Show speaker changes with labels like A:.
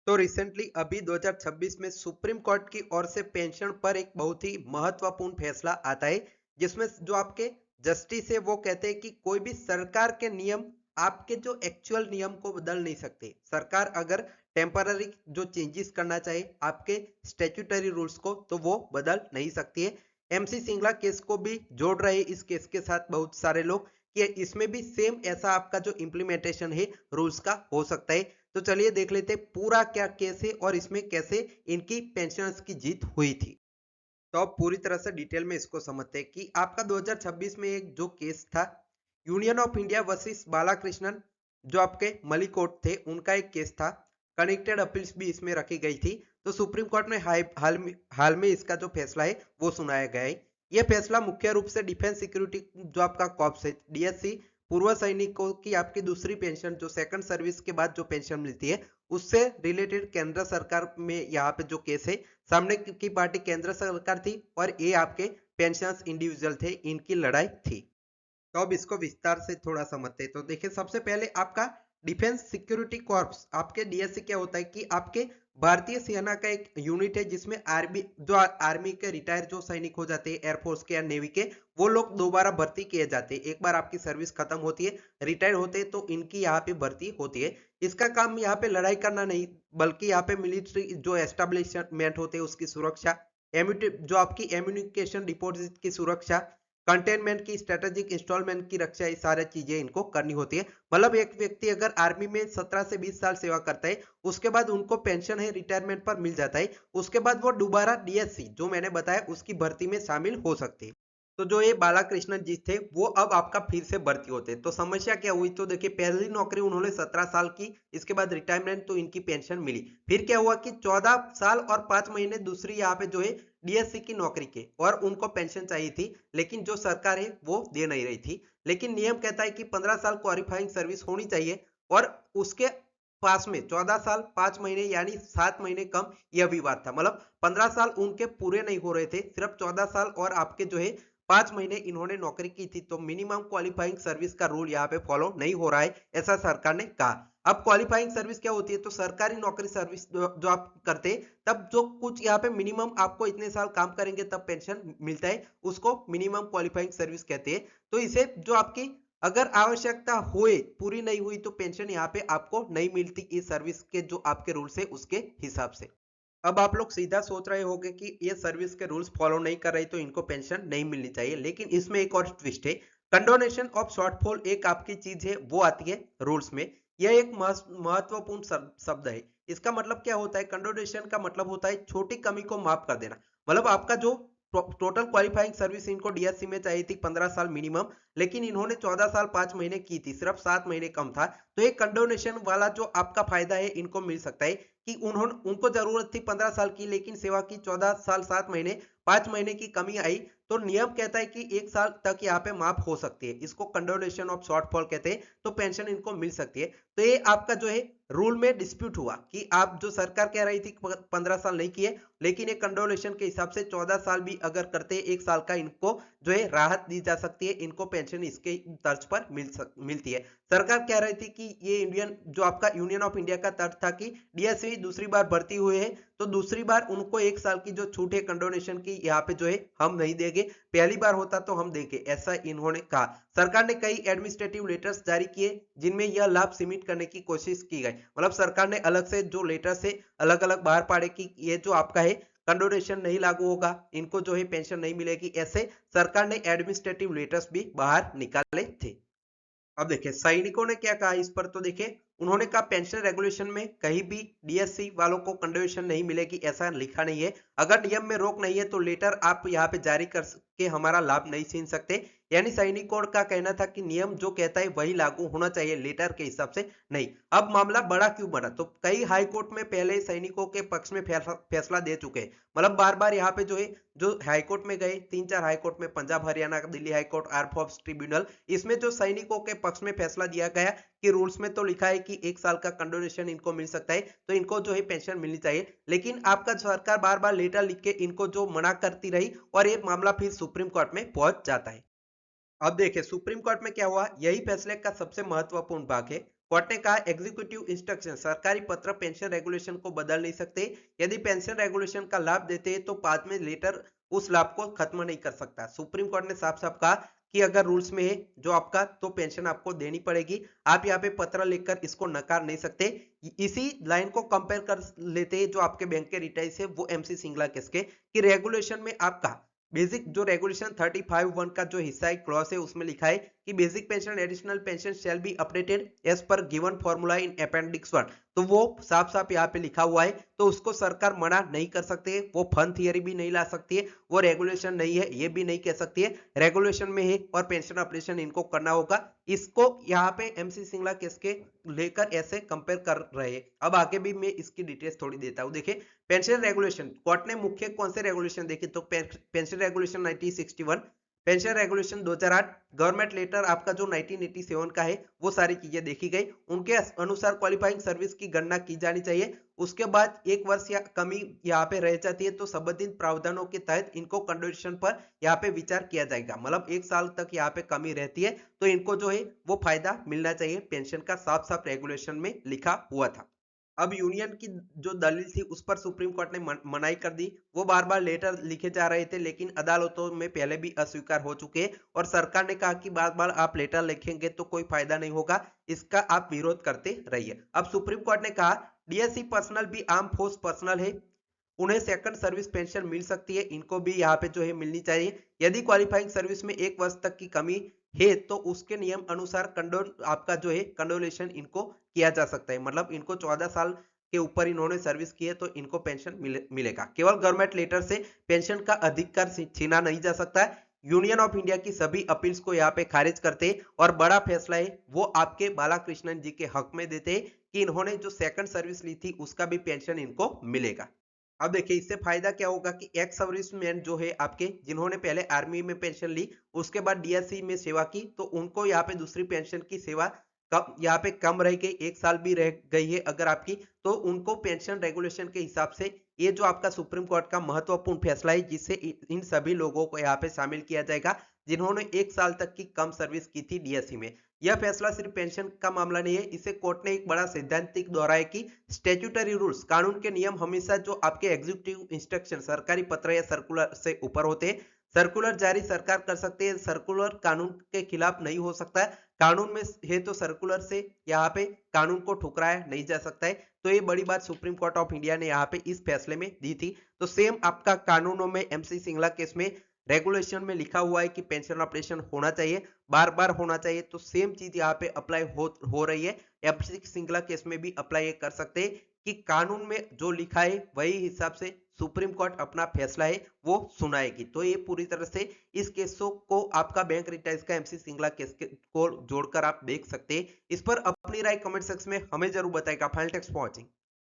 A: तो रिसेंटली अभी 2026 में सुप्रीम कोर्ट की ओर से पेंशन पर एक बहुत ही महत्वपूर्ण फैसला आता है, जिसमें जो आपके जस्टिस है वो कहते हैं कि कोई भी सरकार के नियम आपके जो एक्चुअल नियम को बदल नहीं सकते। सरकार अगर टेम्पररी जो चेंजेस करना चाहे आपके स्टेट्यूटरी रूल्स को, तो वो बदल नहीं सकती है। एमसी सिंगला केस को भी जोड़ रहे इस केस के साथ बहुत सारे लोग कि इसमें भी सेम ऐसा आपका जो इम्प्लीमेंटेशन है रूल्स का हो सकता है। तो चलिए देख लेते हैं पूरा क्या केस है और इसमें कैसे इनकी पेंशनर्स की जीत हुई थी। तो अब पूरी तरह से डिटेल में इसको समझते हैं कि आपका 2026 में एक जो केस था, union of India versus Balakrishnan, जो आपके मलिकोट थे, उनका एक केस था। कनेक्टेड अपील्स भी इसमें रखी गई थी। तो सुप्रीम कोर्ट में हाल में इसका जो फैसला है वो सुनाया गया है। यह फैसला मुख्य रूप से डिफेंस सिक्योरिटी जो आपका कॉर्प्स है डीएससी, पूर्व सैनिकों की आपकी दूसरी पेंशन जो सेकंड सर्विस के बाद जो पेंशन मिलती है उससे रिलेटेड केंद्र सरकार में यहाँ पे जो केस है, सामने की पार्टी केंद्र सरकार थी और ये आपके पेंशनर्स इंडिविजुअल थे, इनकी लड़ाई थी। तो अब इसको विस्तार से थोड़ा समझते हैं। तो देखिए सबसे पहले आपका डिफेंस सिक्योरिटी कॉर्प्स आपके डीएससी क्या होता है कि आपके भारतीय सेना का एक यूनिट है, जिसमें आर्मी जो आर्मी के रिटायर जो सैनिक हो जाते हैं एयरफोर्स के या नेवी के, वो लोग दोबारा भर्ती किए जाते हैं। एक बार आपकी सर्विस खत्म होती है, रिटायर होते हैं, तो इनकी यहाँ पे भर्ती होती है। इसका काम यहाँ पे लड़ाई करना नहीं, बल्कि यहाँ पे मिलिट्री जो एस्टेब्लिशमेंट होते हैं उसकी सुरक्षा, जो आपकी एम्यूनिकेशन डिपॉजिट की सुरक्षा, कंटेनमेंट की, स्ट्रेटेजिक इंस्टॉलमेंट की रक्षा, ये सारी चीजें इनको करनी होती है। मतलब एक व्यक्ति अगर आर्मी में 17 से 20 साल सेवा करता है, उसके बाद उनको पेंशन है रिटायरमेंट पर मिल जाता है, उसके बाद वो दोबारा डीएससी जो मैंने बताया उसकी भर्ती में शामिल हो सकते हैं। तो जो ये बालाकृष्णन जी थे वो अब आपका फिर से भर्ती होते हैं। तो समस्या क्या हुई, तो देखिए पहली नौकरी उन्होंने 17 साल की, इसके बाद रिटायरमेंट, तो इनकी पेंशन मिली। फिर क्या हुआ कि 14 साल और 5 महीने दूसरी यहाँ पे जो है डीएससी की नौकरी के, और उनको पेंशन चाहिए थी, लेकिन जो सरकार है वो दे नहीं रही थी। लेकिन नियम कहता है कि 15 साल क्वालिफाइंग सर्विस होनी चाहिए, और उसके पास में 14 साल 5 महीने यानी 7 महीने कम, यह विवाद था। मतलब 15 साल उनके पूरे नहीं हो रहे थे, सिर्फ 14 साल और आपके जो है 5 महीने इन्होंने नौकरी की थी। तो मिनिमम क्वालिफाइंग सर्विस का रूल यहाँ पे फॉलो नहीं हो रहा है, ऐसा सरकार ने कहा। अब क्वालिफाइंग सर्विस क्या होती है, तो सरकारी नौकरी सर्विस जो आप करते हैं, तब जो कुछ यहाँ पे मिनिमम आपको इतने साल काम करेंगे तब पेंशन मिलता है, उसको मिनिमम क्वालिफाइंग सर्विस कहते हैं। तो इसे जो आपकी अगर आवश्यकता हुए पूरी नहीं हुई तो पेंशन यहाँ पे आपको नहीं मिलती, इस सर्विस के जो आपके रूल्स है उसके हिसाब से। अब आप लोग सीधा सोच रहे होंगे कि ये सर्विस के रूल्स फॉलो नहीं कर रही तो इनको पेंशन नहीं मिलनी चाहिए, लेकिन इसमें एक और ट्विस्ट है। कंडोनेशन ऑफ शॉर्टफॉल एक आपकी चीज है, वो आती है रूल्स में। यह एक महत्वपूर्ण शब्द है। इसका मतलब क्या होता है, कंडोनेशन का मतलब होता है छोटी कमी को माफ कर देना। मतलब आपका जो टोटल क्वालिफाइंग सर्विस इनको डीएससी में चाहिए थी 15 साल मिनिमम, लेकिन इन्होंने 14 साल 5 महीने की थी, सिर्फ 7 महीने कम था। तो ये कंडोनेशन वाला जो आपका फायदा है इनको मिल सकता है कि उनको जरूरत थी 15 साल की, लेकिन सेवा की 14 साल 7 महीने, 5 महीने की कमी आई, तो नियम कहता है कि 1 साल तक यहाँ पे माफ हो सकती है। इसको कंडोनेशन ऑफ शॉर्टफॉल कहते हैं, तो पेंशन इनको मिल सकती है। तो ये आपका जो है रूल में डिस्प्यूट हुआ कि आप जो सरकार कह रही थी 15 साल नहीं किए, लेकिन ये कंडोनेशन के हिसाब से 14 साल भी अगर करते 1 साल का इनको जो है राहत दी जा सकती है, इनको पेंशन इसके तर्ज पर मिलती है। सरकार कह रही थी कि ये इंडियन जो आपका यूनियन ऑफ इंडिया का तर्ज था कि डीएससी दूसरी बार भर्ती हुए हैं, तो दूसरी बार उनको 1 साल की जो छूट है कंडोनेशन की यहाँ पे जो है हम नहीं देंगे, पहली बार होता तो हम देंगे, ऐसा इन्होंने कहा। सरकार ने कई एडमिनिस्ट्रेटिव लेटर्स जारी किए जिनमें यह लाभ सीमित करने की कोशिश की गई। मतलब सरकार ने अलग से जो लेटर्स है अलग अलग बाहर पाड़े कि ये जो आपका है कंडोनेशन नहीं लागू होगा, इनको जो है पेंशन नहीं मिलेगी, ऐसे सरकार ने एडमिनिस्ट्रेटिव लेटर्स भी बाहर निकाले थे। अब देखिए सैनिकों ने क्या कहा इस पर, तो देखिए उन्होंने कहा पेंशन रेगुलेशन में कहीं भी डीएससी वालों को कंडोनेशन नहीं मिलेगी ऐसा लिखा नहीं है। अगर नियम में रोक नहीं है तो लेटर आप यहाँ पे जारी कर के हमारा लाभ नहीं छीन सकते। यानी सैनिकों का कहना था कि नियम जो कहता है वही लागू होना चाहिए, लेटर के हिसाब से नहीं। अब मामला बड़ा क्यों बना, तो कई हाई कोर्ट में पहले सैनिकों के पक्ष में फैसला दे चुके हैं। मतलब बार बार यहाँ पे जो है जो हाईकोर्ट में गए, 3-4 हाईकोर्ट में, Punjab Haryana Delhi high court, arm force tribunal, इसमें जो सैनिकों के पक्ष में फैसला दिया गया कि रूल्स में तो लिखा है कि 1 साल का कंडोनेशन इनको मिल सकता है, तो इनको जो है पेंशन मिलनी चाहिए, लेकिन आपका सरकार बार बार लेटर लिख के इनको जो मना करती रही, और ये मामला फिर सुप्रीम कोर्ट में पहुंच जाता है। अब देखिए सुप्रीम कोर्ट में क्या हुआ, यही फैसले का सबसे महत्वपूर्ण भाग है। कोर्ट ने कहा एग्जीक्यूटिव इंस्ट्रक्शन सरकारी पत्र पेंशन रेगुलेशन को बदल नहीं सकते। यदि पेंशन रेगुलेशन का लाभ देते हैं तो बाद में लेटर उस लाभ को खत्म नहीं कर सकता। सुप्रीम कोर्ट ने साफ साफ कहा कि अगर रूल्स में है जो आपका तो पेंशन आपको देनी पड़ेगी। आप यहाँ पे पत्र लिखकर इसको नकार नहीं सकते। इसी लाइन को कंपेयर कर लेते हैं जो आपके बैंक के रिटाइज है वो एमसी सिंगला केस के कि रेगुलेशन में आपका बेसिक जो रेगुलेशन 35(1) का जो हिस्सा है क्लॉज है उसमें लिखा है कि basic pension additional pension shall be updated as per given formula in appendix 1। तो वो साफ साफ यहाँ पे लिखा हुआ है तो उसको सरकार मना नहीं कर सकती है। वो फन थियरी भी नहीं ला सकती है, वो रेगुलेशन नहीं है ये भी नहीं कह सकती है, रेगुलेशन में है और पेंशन अपडेशन इनको करना होगा। इसको यहाँ पे एमसी सिंगला केस के लेकर ऐसे कंपेयर कर रहे हैं। अब आगे भी मैं इसकी डिटेल्स थोड़ी देता हूँ। देखिए पेंशन रेगुलेशन कोर्ट ने मुख्य कौन से रेगुलेशन देखे तो pension regulation 1961, pension regulation 2008, government letter आपका जो 1987 का है वो सारी चीजें देखी गई। उनके अनुसार क्वालिफाइंग सर्विस की गणना की जानी चाहिए। उसके बाद 1 वर्ष या कमी यहाँ पे रह जाती है तो संबंधित प्रावधानों के तहत इनको कंडीशन पर यहाँ पे विचार किया जाएगा। मतलब 1 साल तक यहाँ पे कमी रहती है तो इनको जो है वो फायदा मिलना चाहिए पेंशन का, साफ साफ रेगुलेशन में लिखा हुआ था। अब यूनियन की जो दलील थी उस पर सुप्रीम कोर्ट ने मनाही कर दी। वो बार बार लेटर लिखे जा रहे थे लेकिन अदालतों में पहले भी अस्वीकार हो चुके हैं और सरकार ने कहा कि बार बार आप लेटर लिखेंगे तो कोई फायदा नहीं होगा, इसका आप विरोध करते रहिए। अब सुप्रीम कोर्ट ने कहा डीएससी पर्सनल भी आर्म फोर्स पर्सनल है, उन्हें सेकंड सर्विस पेंशन मिल सकती है, इनको भी यहाँ पे जो है मिलनी चाहिए। यदि क्वालिफाइंग सर्विस में 1 वर्ष तक की कमी है तो उसके नियम अनुसार कंडोल आपका जो है कंडोलेशन इनको किया जा सकता है। मतलब इनको 14 साल के ऊपर इन्होंने सर्विस की है तो इनको पेंशन मिलेगा। केवल गवर्नमेंट लेटर से पेंशन का अधिकार छीना नहीं जा सकता है। यूनियन ऑफ इंडिया की सभी अपील्स को यहाँ पे खारिज करते और बड़ा फैसला है वो आपके बालाकृष्णन जी के हक में देते कि इन्होंने जो सेकंड सर्विस ली थी उसका भी पेंशन इनको मिलेगा। अब देखिए इससे फायदा क्या होगा कि एक्स सर्विसमैन जो है आपके जिन्होंने पहले आर्मी में पेंशन ली उसके बाद डीएससी में सेवा की तो उनको यहाँ पे दूसरी पेंशन की सेवा कम यहाँ पे कम रह गई, 1 साल भी रह गई है अगर आपकी तो उनको पेंशन रेगुलेशन के हिसाब से ये जो आपका सुप्रीम कोर्ट का महत्वपूर्ण फैसला है जिससे इन सभी लोगों को यहाँ पे शामिल किया जाएगा जिन्होंने 1 साल तक की कम सर्विस की थी डीएससी में। यह फैसला सिर्फ पेंशन का मामला नहीं है, इसे कोर्ट ने एक बड़ा सैद्धांतिक दोहराया कि स्टैट्यूटरी रूल्स कानून के नियम हमेशा जो आपके एग्जीक्यूटिव इंस्ट्रक्शन सरकारी पत्र या सर्कुलर से ऊपर होते हैं। सर्कुलर जारी सरकार कर सकते हैं, सर्कुलर कानून के खिलाफ नहीं हो सकता है, कानून में है तो सर्कुलर से यहाँ पे कानून को ठुकराया नहीं जा सकता है। तो ये बड़ी बात सुप्रीम कोर्ट ऑफ इंडिया ने यहाँ पे इस फैसले में दी थी। तो सेम आपका कानूनों में एमसी सिंगला केस में रेगुलेशन में लिखा हुआ है कि पेंशन ऑपरेशन होना चाहिए, बार बार होना चाहिए, तो सेम चीज यहाँ पे अप्लाई हो रही है। एमसी सिंगला केस में भी अप्लाई कर सकते हैं कि कानून में जो लिखा है वही हिसाब से सुप्रीम कोर्ट अपना फैसला है वो सुनाएगी। तो ये पूरी तरह से इस केसों को आपका बैंक रिटाइज का एमसी सिंगला केस को जोड़कर आप देख सकते हैं। इस पर अपनी राय कमेंट सेक्शन में हमें जरूर बताएगा। Final text पहुंचिंग।